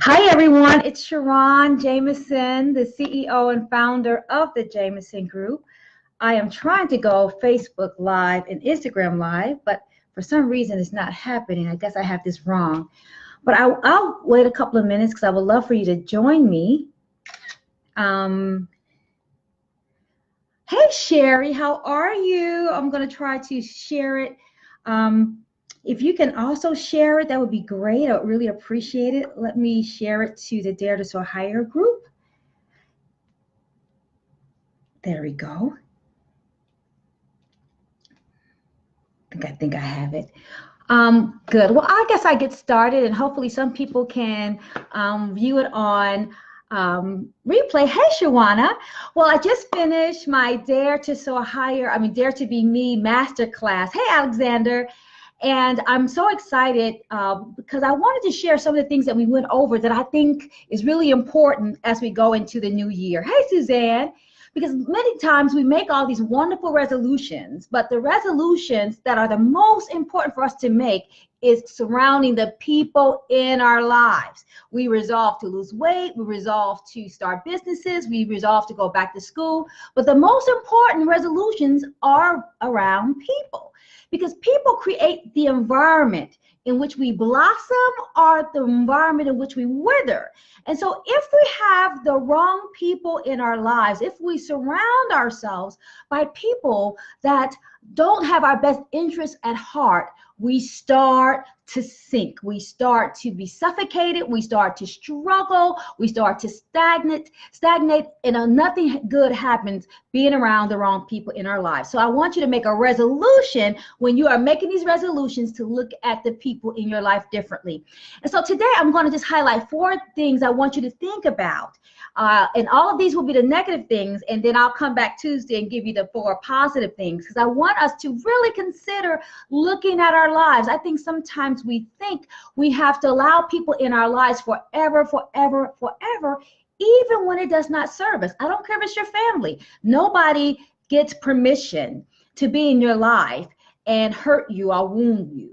Hi, everyone. It's SharRon Jamison, the CEO and founder of the Jamison Group. I am trying to go Facebook Live and Instagram Live, but for some reason it's not happening. I guess I have this wrong. But I'll wait a couple of minutes because I would love for you to join me. Hey, Sherry, how are you? I'm going to try to share it. If you can also share it, that would be great. I would really appreciate it. Let me share it to the Dare to Soar Higher group. There we go. I think I have it. Good. Well, I guess I get started, and hopefully some people can view it on replay. Hey, Shawana. Well, I just finished my Dare to Soar Higher, Dare to Be Me masterclass. Hey, Alexander. And I'm so excited because I wanted to share some of the things that we went over that I think is really important as we go into the new year. Hey, Suzanne. Because many times we make all these wonderful resolutions, but the resolutions that are the most important for us to make is surrounding the people in our lives. We resolve to lose weight, we resolve to start businesses, we resolve to go back to school, but the most important resolutions are around people, because people create the environment in which we blossom or the environment in which we wither. And so if we have the wrong people in our lives, if we surround ourselves by people that don't have our best interests at heart, we start to sink. We start to be suffocated. We start to struggle. We start to stagnate, and nothing good happens being around the wrong people in our lives. So I want you to make a resolution when you are making these resolutions to look at the people in your life differently. And so today I'm going to just highlight 4 things I want you to think about. And all of these will be the negative things, and then I'll come back Tuesday and give you the 4 positive things, because I want us to really consider looking at our lives. I think sometimes we think we have to allow people in our lives forever, even when it does not serve us. I don't care if it's your family. Nobody gets permission to be in your life and hurt you or wound you.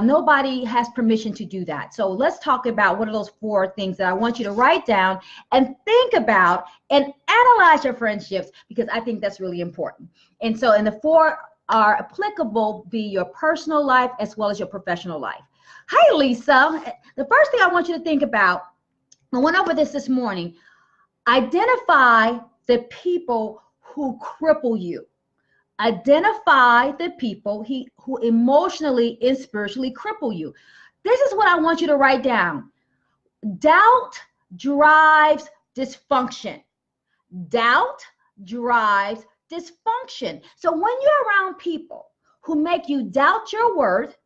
Nobody has permission to do that. So let's talk about what are those 4 things that I want you to write down and think about and analyze your friendships, because I think that's really important. And so, and the 4 are applicable, be your personal life as well as your professional life. Hi, Lisa. The first thing I want you to think about, I went over this morning, identify the people who cripple you. Identify the people who emotionally and spiritually cripple you. This is what I want you to write down. Doubt drives dysfunction. Doubt drives dysfunction. So when you're around people who make you doubt your worth,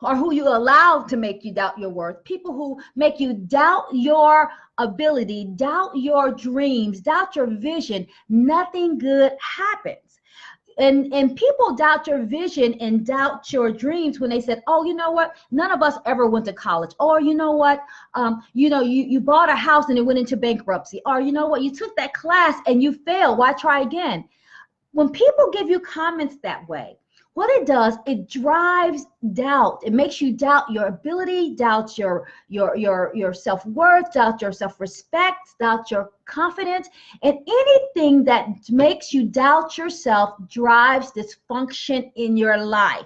or who you allow to make you doubt your worth, people who make you doubt your ability, doubt your dreams, doubt your vision, nothing good happens. And people doubt your vision and doubt your dreams when they said, oh, you know what? None of us ever went to college. Or you know what? You bought a house and it went into bankruptcy. Or you know what? You took that class and you failed. Why try again? When people give you comments that way, what it does, it drives doubt. It makes you doubt your ability, doubt your self-worth, doubt your self-respect, doubt your confidence. And anything that makes you doubt yourself drives dysfunction in your life.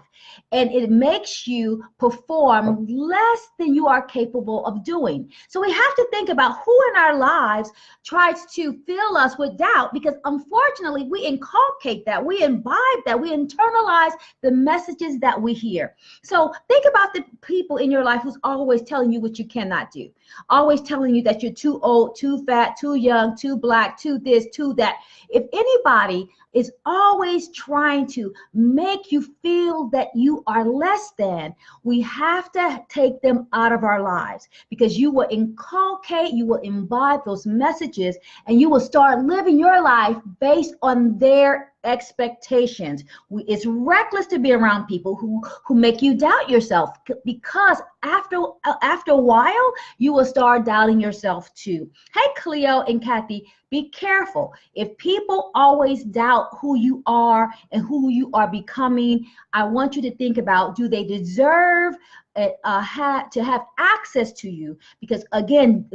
And it makes you perform less than you are capable of doing. So we have to think about who in our lives tries to fill us with doubt, because unfortunately we inculcate that, we imbibe that, we internalize the messages that we hear. So think about the people in your life who's always telling you what you cannot do, always telling you that you're too old, too fat, too young, too black, too this, too that. If anybody is always trying to make you feel that you are less than, we have to take them out of our lives, because you will inculcate, you will imbibe those messages, and you will start living your life based on their expectations. It's reckless to be around people who make you doubt yourself, because after a while, you will start doubting yourself too. Hey, Cleo and Kathy, be careful. If people always doubt who you are and who you are becoming, I want you to think about, do they deserve to have access to you? Because again,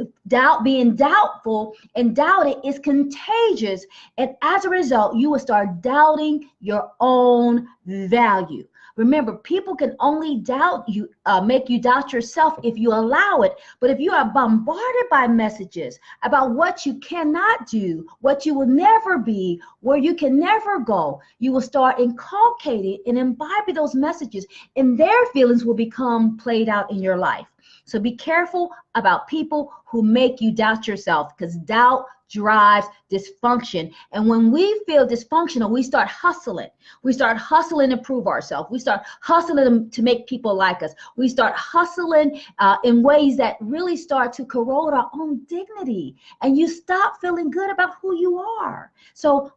being doubtful and doubting is contagious, and as a result, you will start doubting your own value. Remember, people can only doubt you, make you doubt yourself if you allow it. But if you are bombarded by messages about what you cannot do, what you will never be, where you can never go, you will start inculcating and imbibing those messages, and their feelings will become played out in your life. So be careful about people who make you doubt yourself, because doubt drives dysfunction. And when we feel dysfunctional, we start hustling. We start hustling to prove ourselves. We start hustling to make people like us. We start hustling in ways that really start to corrode our own dignity. And you stop feeling good about who you are. So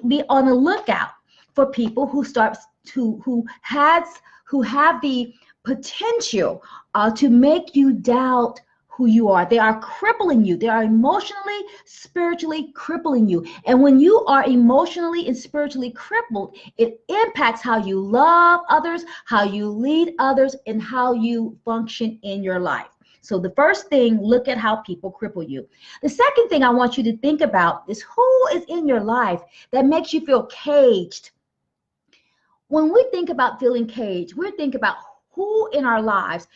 be on the lookout for people who have the potential to make you doubt who you are. They are crippling you. They are emotionally, spiritually crippling you. And when you are emotionally and spiritually crippled, it impacts how you love others, how you lead others, and how you function in your life. So the first thing, look at how people cripple you. The second thing I want you to think about is who is in your life that makes you feel caged. When we think about feeling caged, we think about who in our lives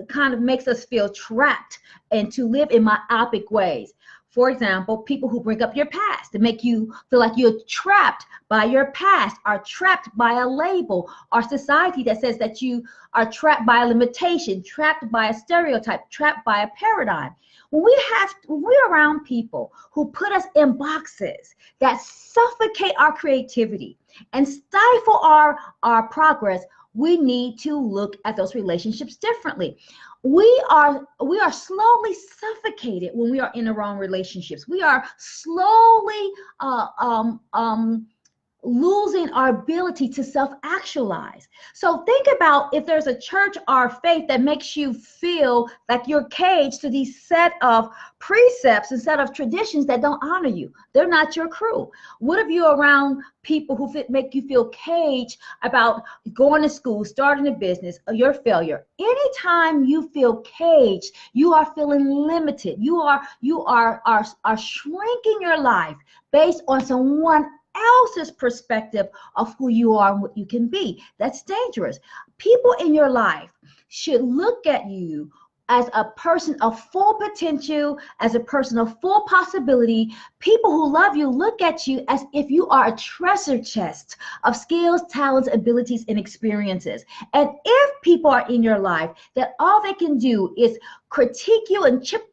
kind of makes us feel trapped and to live in myopic ways. For example, people who bring up your past to make you feel like you're trapped by your past, are trapped by a label, or society that says that you are trapped by a limitation, trapped by a stereotype, trapped by a paradigm. When we're around people who put us in boxes that suffocate our creativity and stifle our progress, we need to look at those relationships differently. We are slowly suffocated when we are in the wrong relationships. We are slowly losing our ability to self-actualize. So think about if there's a church or faith that makes you feel like you're caged to these set of precepts and set of traditions that don't honor you. They're not your crew. What if you're around people who make you feel caged about going to school, starting a business, or your failure? Anytime you feel caged, you are feeling limited. You are shrinking your life based on someone else's perspective of who you are and what you can be. That's dangerous. People in your life should look at you as a person of full potential, as a person of full possibility. People who love you look at you as if you are a treasure chest of skills, talents, abilities, and experiences. And if people are in your life that all they can do is critique you and chip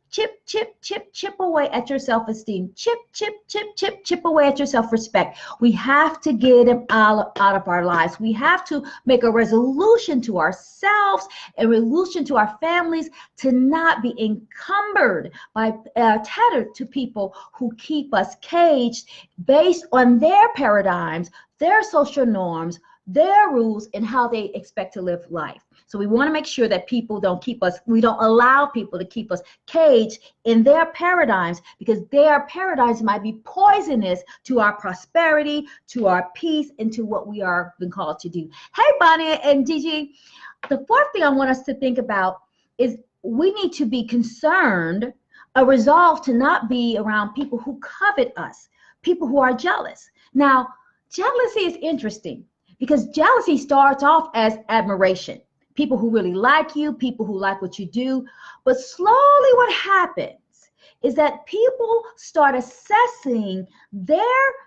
away at your self-esteem, chip away at your self-respect, we have to get them out of our lives. We have to make a resolution to ourselves, a resolution to our families, to not be encumbered by tethered to people who keep us caged based on their paradigms, their social norms, their rules, and how they expect to live life. So we want to make sure that people don't keep us, we don't allow people to keep us caged in their paradigms, because their paradigms might be poisonous to our prosperity, to our peace, and to what we are being called to do. Hey, Bonnie and Gigi, the fourth thing I want us to think about is we need to be concerned, a resolve to not be around people who covet us, people who are jealous. Now, jealousy is interesting because jealousy starts off as admiration. People who really like you, people who like what you do. But slowly what happens is that people start assessing their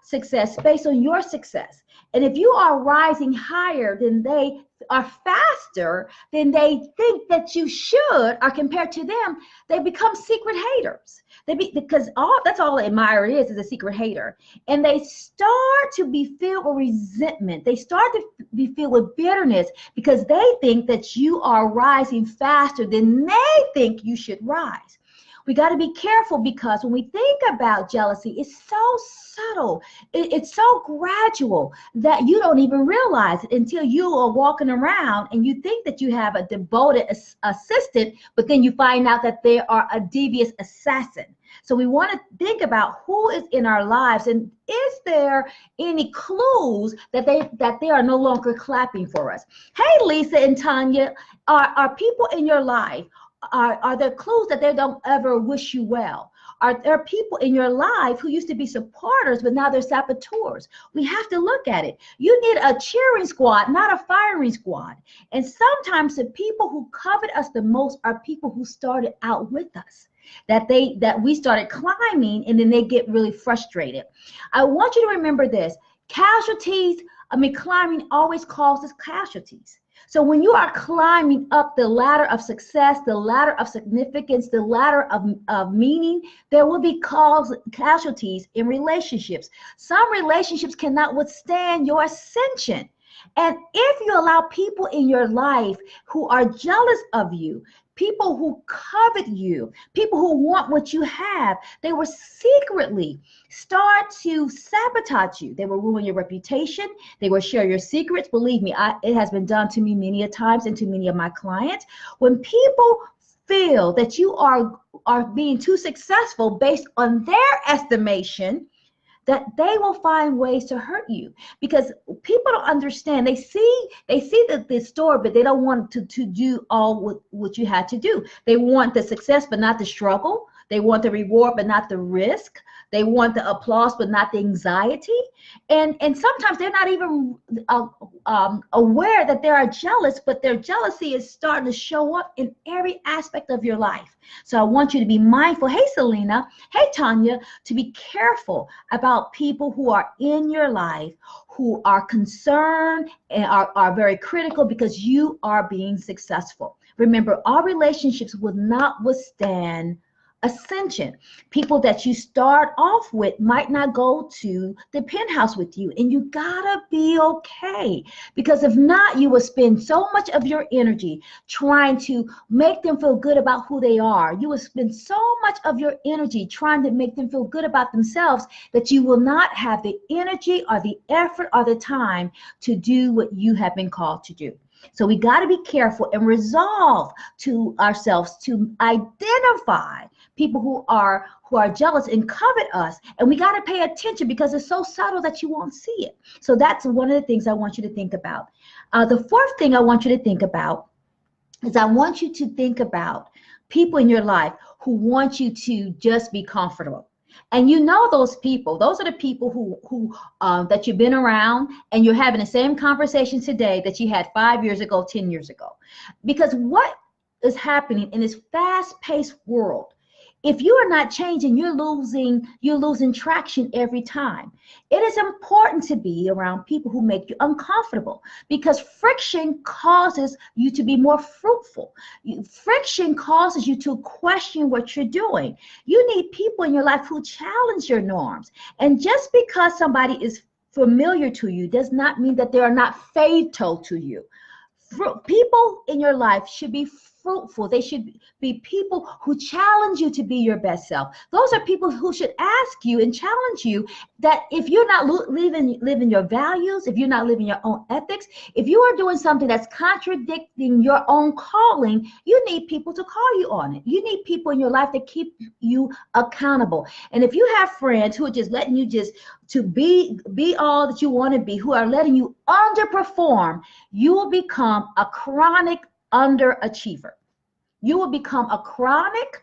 success based on your success. And if you are rising higher than they are, faster than they think that you should, or compared to them, they become secret haters. Because that's all an admirer is a secret hater. And they start to be filled with resentment. They start to be filled with bitterness because they think that you are rising faster than they think you should rise. We got to be careful, because when we think about jealousy, it's so subtle. It's so gradual that you don't even realize it until you are walking around and you think that you have a devoted assistant, but then you find out that they are a devious assassin. So we want to think about who is in our lives, and is there any clues that they are no longer clapping for us? Hey, Lisa and Tanya, are people in your life, are there clues that they don't ever wish you well? Are there people in your life who used to be supporters, but now they're saboteurs? We have to look at it. You need a cheering squad, not a firing squad. And sometimes the people who covet us the most are people who started out with us, that we started climbing, and then they get really frustrated. I want you to remember this. Climbing always causes casualties. So when you are climbing up the ladder of success, the ladder of significance, the ladder of meaning, there will be casualties in relationships. Some relationships cannot withstand your ascension. And if you allow people in your life who are jealous of you, people who covet you, people who want what you have, they will secretly start to sabotage you. They will ruin your reputation. They will share your secrets. Believe me, it has been done to me many a times and to many of my clients. When people feel that you are being too successful based on their estimation, that they will find ways to hurt you, because people don't understand. They see the story, but they don't want to do all what you had to do. They want the success, but not the struggle. They want the reward, but not the risk. They want the applause, but not the anxiety. And sometimes they're not even aware that they are jealous, but their jealousy is starting to show up in every aspect of your life. So I want you to be mindful. Hey, Selena. Hey, Tanya, to be careful about people who are in your life, who are concerned and are very critical because you are being successful. Remember, our relationships will not withstand ascension. People that you start off with might not go to the penthouse with you, and you gotta be okay, because if not, you will spend so much of your energy trying to make them feel good about who they are. You will spend so much of your energy trying to make them feel good about themselves that you will not have the energy or the effort or the time to do what you have been called to do. So we got to be careful and resolve to ourselves to identify people who are jealous and covet us, and we got to pay attention, because it's so subtle that you won't see it. So that's one of the things I want you to think about. The fourth thing I want you to think about is I want you to think about people in your life who want you to just be comfortable. And you know those people. Those are the people who that you've been around, and you're having the same conversations today that you had 5 years ago, 10 years ago. Because what is happening in this fast-paced world, if you are not changing, you're losing traction every time. It is important to be around people who make you uncomfortable, because friction causes you to be more fruitful. Friction causes you to question what you're doing. You need people in your life who challenge your norms. And just because somebody is familiar to you does not mean that they are not fatal to you. People in your life should be fruitful. They should be people who challenge you to be your best self. Those are people who should ask you and challenge you that if you're not living your values, if you're not living your own ethics, if you are doing something that's contradicting your own calling, you need people to call you on it. You need people in your life that keep you accountable. And if you have friends who are just letting you to be all that you want to be, who are letting you underperform, you will become a chronic underachiever. You will become a chronic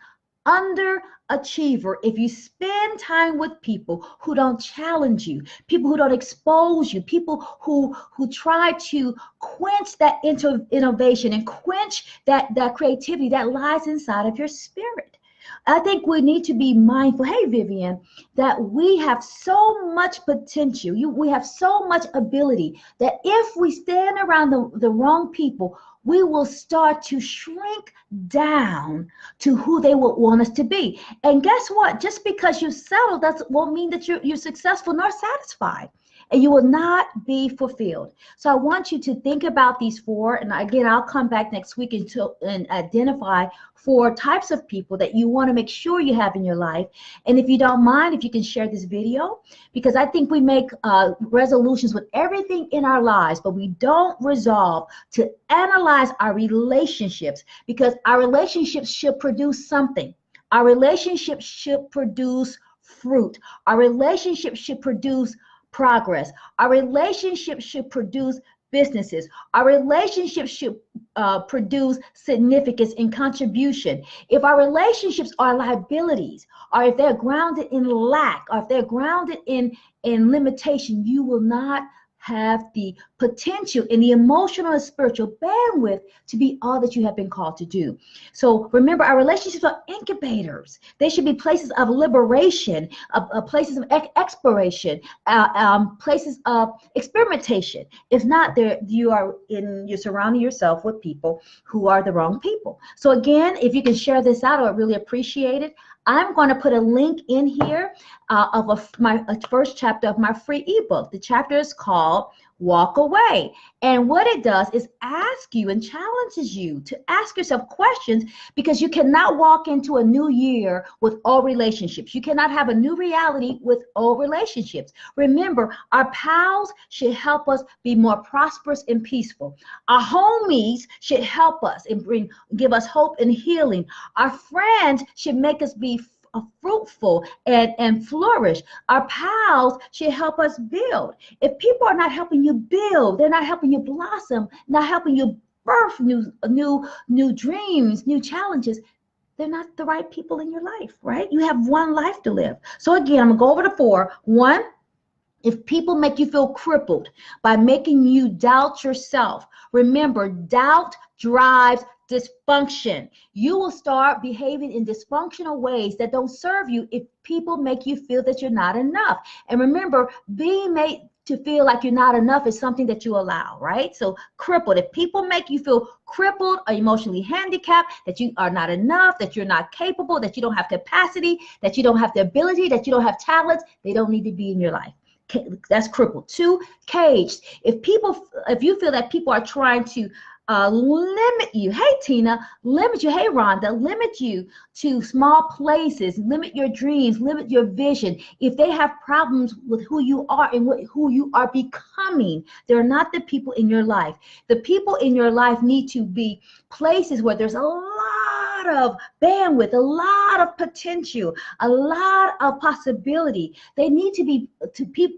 underachiever if you spend time with people who don't challenge you, people who don't expose you, people who try to quench that innovation and quench that creativity that lies inside of your spirit. I think we need to be mindful, hey Vivian, that we have so much potential, we have so much ability, that if we stand around the wrong people, we will start to shrink down to who they would want us to be. And guess what? Just because you settle won't mean that you're successful nor satisfied. and you will not be fulfilled. So I want you to think about these four, and again, I'll come back next week and identify 4 types of people that you want to make sure you have in your life. And if you don't mind, if you can share this video, because I think we make resolutions with everything in our lives, but we don't resolve to analyze our relationships, because our relationships should produce something. Our relationships should produce fruit. Our relationship should produce progress. Our relationship should produce businesses. Our relationship should produce significance and contribution. If our relationships are liabilities, or if they're grounded in lack, or if they're grounded in limitation, you will not have the potential and the emotional and spiritual bandwidth to be all that you have been called to do. So remember, our relationships are incubators. They should be places of liberation, places of exploration, places of experimentation. If not, you're surrounding yourself with people who are the wrong people. So again, if you can share this out, I would really appreciate it. I'm going to put a link in here of my first chapter of my free ebook. The chapter is called Walk Away. And what it does is ask you and challenges you to ask yourself questions, because you cannot walk into a new year with old relationships. You cannot have a new reality with old relationships. Remember, our pals should help us be more prosperous and peaceful. Our homies should help us and give us hope and healing. Our friends should make us be fruitful and flourish. Our pals should help us build. If people are not helping you build, they're not helping you blossom, not helping you birth new dreams, new challenges, they're not the right people in your life, right? You have one life to live. So again, I'm gonna go over the 4. 1, if people make you feel crippled by making you doubt yourself, remember, doubt drives dysfunction. You will start behaving in dysfunctional ways that don't serve you if people make you feel that you're not enough. And remember, being made to feel like you're not enough is something that you allow, right? So crippled, if people make you feel crippled or emotionally handicapped, that you are not enough, that you're not capable, that you don't have capacity, that you don't have the ability, that you don't have talents, they don't need to be in your life. That's crippled. 2, caged. If you feel that people are trying to limit you, hey Tina, limit you, hey Rhonda, limit you to small places, limit your dreams, limit your vision. If they have problems with who you are and who you are becoming, they're not the people in your life. The people in your life need to be places where there's a lot of bandwidth, a lot of potential, a lot of possibility. They need to be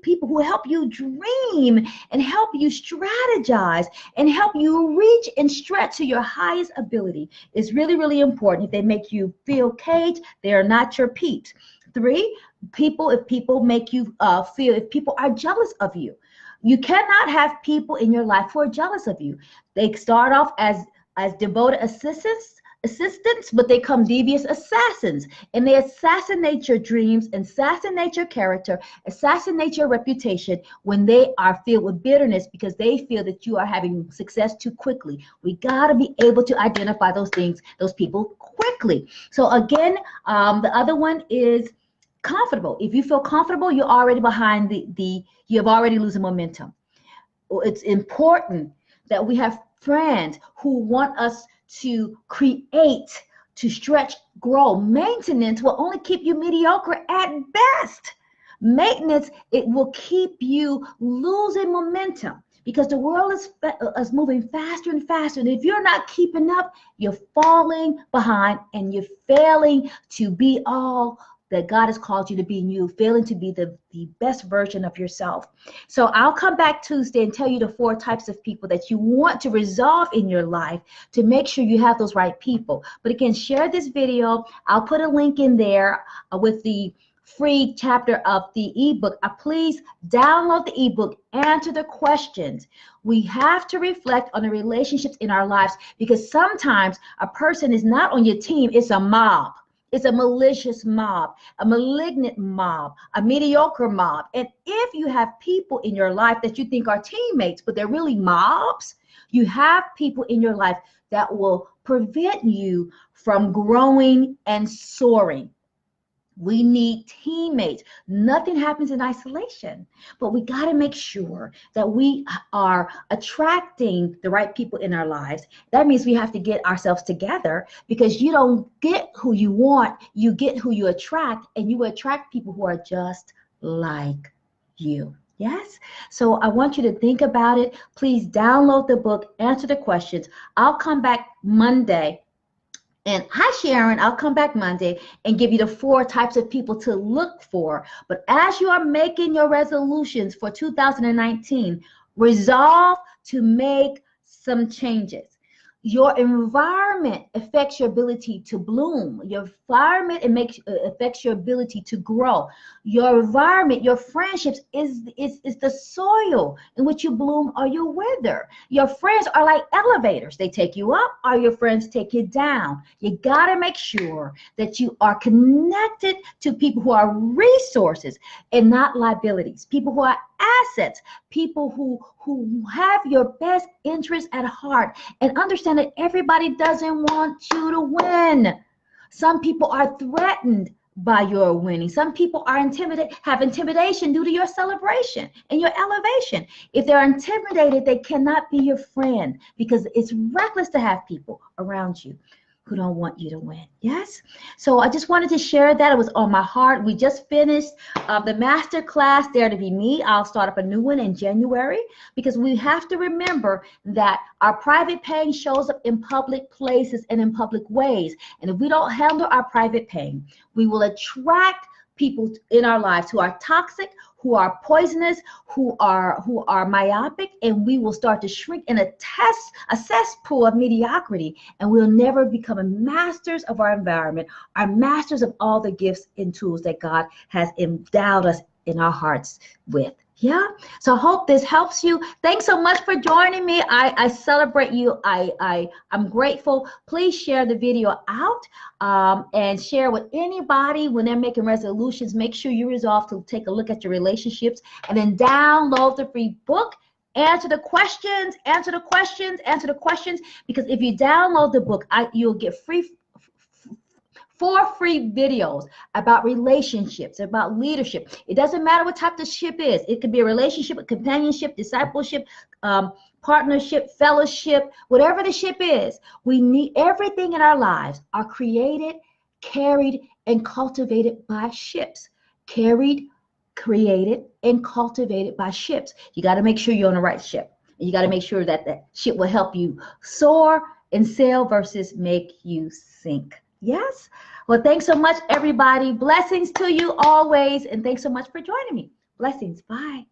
people who help you dream and help you strategize and help you reach and stretch to your highest ability. It's really, really important. If they make you feel caged, they are not your peeps. 3, if people make you feel, if people are jealous of you, you cannot have people in your life who are jealous of you. They start off as devoted assistants, but they come devious assassins, and they assassinate your dreams, assassinate your character, assassinate your reputation when they are filled with bitterness because they feel that you are having success too quickly. We got to be able to identify those things, those people quickly. So again, the other one is comfortable. If you feel comfortable, you're already behind you've already losing momentum. It's important that we have friends who want us to create, to stretch, grow. Maintenance will only keep you mediocre at best. Maintenance, it will keep you losing momentum because the world is moving faster and faster. And if you're not keeping up, you're falling behind and you're failing to be all that God has called you to be, and you failing to be the best version of yourself. So I'll come back Tuesday and tell you the 4 types of people that you want to resolve in your life to make sure you have those right people. But again, share this video. I'll put a link in there with the free chapter of the ebook. Please download the ebook, answer the questions. We have to reflect on the relationships in our lives because sometimes a person is not on your team, it's a mob. It's a malicious mob, a malignant mob, a mediocre mob. And if you have people in your life that you think are teammates, but they're really mobs, you have people in your life that will prevent you from growing and soaring. We need teammates. Nothing happens in isolation, but we got to make sure that we are attracting the right people in our lives. That means we have to get ourselves together, because you don't get who you want, you get who you attract, and you attract people who are just like you. Yes? So I want you to think about it. Please download the book, answer the questions. I'll come back Monday. And hi, Sharon, I'll come back Monday and give you the 4 types of people to look for. But as you are making your resolutions for 2019, resolve to make some changes. Your environment affects your ability to bloom. Your environment affects your ability to grow. Your environment, your friendships is the soil in which you bloom or you wither. Your friends are like elevators. They take you up, or your friends take you down. You got to make sure that you are connected to people who are resources and not liabilities, people who are assets, people who have your best interest at heart, and understand that everybody doesn't want you to win. Some people are threatened by your winning. Some people are intimidated, have intimidation due to your celebration and your elevation. If they're intimidated, they cannot be your friend, because it's reckless to have people around you who don't want you to win. Yes? So I just wanted to share that. It was on my heart. We just finished the master class, Dare to Be Me. I'll start up a new one in January, because we have to remember that our private pain shows up in public places and in public ways. And if we don't handle our private pain, we will attract people in our lives who are toxic, who are poisonous, who are myopic, and we will start to shrink in a cesspool of mediocrity, and we'll never become masters of our environment, our masters of all the gifts and tools that God has endowed us in our hearts with. Yeah, so I hope this helps you. Thanks so much for joining me. I celebrate you. I'm grateful. Please share the video out and share with anybody when they're making resolutions. Make sure you resolve to take a look at your relationships, and then download the free book. Answer the questions, answer the questions, answer the questions, because if you download the book, you'll get 4 free videos about relationships, about leadership. It doesn't matter what type the ship is. It could be a relationship, a companionship, discipleship, partnership, fellowship, whatever the ship is. We need everything in our lives are created, carried, and cultivated by ships. Carried, created, and cultivated by ships. You got to make sure you're on the right ship. And you got to make sure that that ship will help you soar and sail versus make you sink. Yes? Well, thanks so much, everybody. Blessings to you always. And thanks so much for joining me. Blessings. Bye.